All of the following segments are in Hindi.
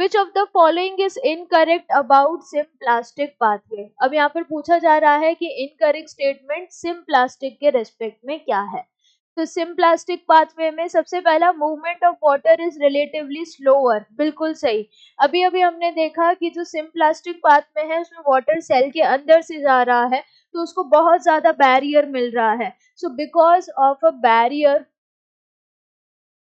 Which of the following is incorrect about symplastic pathway. अब यहाँ पर पूछा जा रहा है कि इनकरेक्ट स्टेटमेंट सिम्प्लास्टिक के रेस्पेक्ट में क्या है। तो सिम्प्लास्टिक पाथवे में सबसे पहला movement of water is relatively slower, बिल्कुल सही। अभी अभी हमने देखा कि जो सिम्प्लास्टिक पाथ में है उसमें वाटर सेल के अंदर से जा रहा है तो उसको बहुत ज्यादा बैरियर मिल रहा है। So because of a barrier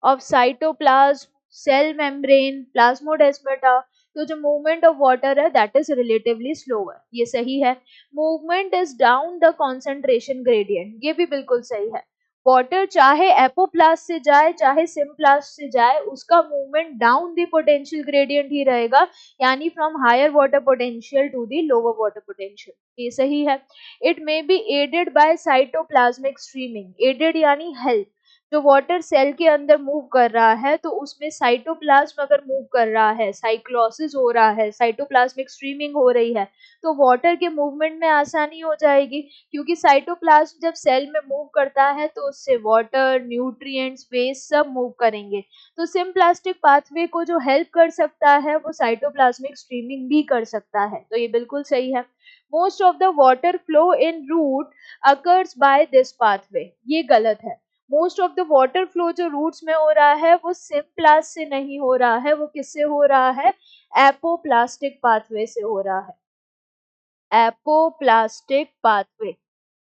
of cytoplasm, cell membrane, plasmodesmata, तो जो मूवमेंट ऑफ वाटर है दैट इज रिलेटिवली स्लोअर, ये सही है। Movement is down the concentration gradient, ये भी बिल्कुल सही है। वाटर चाहे एपोप्लास्ट से जाए चाहे सिम्प्लास्ट से जाए उसका movement down the potential gradient ही रहेगा, यानी from higher water potential to the lower water potential, ये सही है। It may be aided by cytoplasmic streaming, aided यानी हेल्प। जो वाटर सेल के अंदर मूव कर रहा है तो उसमें साइटोप्लाज्म अगर मूव कर रहा है, साइक्लोसिस हो रहा है, साइटोप्लाज्मिक स्ट्रीमिंग हो रही है, तो वाटर के मूवमेंट में आसानी हो जाएगी, क्योंकि साइटोप्लाज्म जब सेल में मूव करता है तो उससे वाटर, न्यूट्रिएंट्स, वेस्ट सब मूव करेंगे। तो सिम्प्लास्टिक पाथवे को जो हेल्प कर सकता है वो साइटोप्लाज्मिक स्ट्रीमिंग भी कर सकता है, तो ये बिल्कुल सही है। Most of the water flow in root occurs by this pathway, ये गलत है। Most of the water flow जो रूट्स में हो रहा है वो सिम्प्लास्ट से नहीं हो रहा है, वो किससे हो रहा है, एपोप्लास्टिक पाथवे से हो रहा है। एपोप्लास्टिक पाथवे,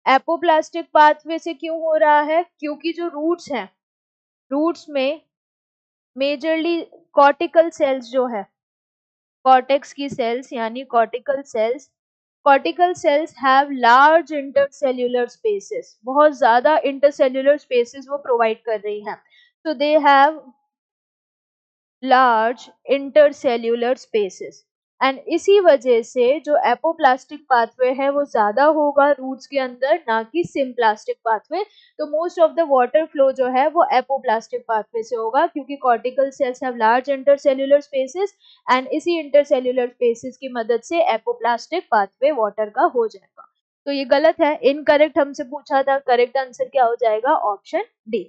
एपोप्लास्टिक पाथवे से क्यों हो रहा है, क्योंकि जो रूट्स हैं, रूट्स में मेजरली कॉर्टिकल सेल्स जो है, कॉर्टेक्स की सेल्स यानी cortical cells have large intercellular spaces, बहुत ज्यादा इंटरसेल्यूलर स्पेसेस वो प्रोवाइड कर रही हैं, so they have large intercellular spaces, and इसी वजह से जो एपोप्लास्टिक पाथवे है वो ज्यादा होगा रूट्स के अंदर, ना कि सिम्प्लास्टिक पाथवे। तो most of the water flow जो है वो एपोप्लास्टिक पाथवे से होगा, क्योंकि cortical cells have large intercellular spaces and इसी इंटरसेल्यूलर स्पेसेस की मदद से एपोप्लास्टिक पाथवे वाटर का हो जाएगा। तो ये गलत है, इनकरेक्ट हमसे पूछा था, करेक्ट आंसर क्या हो जाएगा, ऑप्शन डी।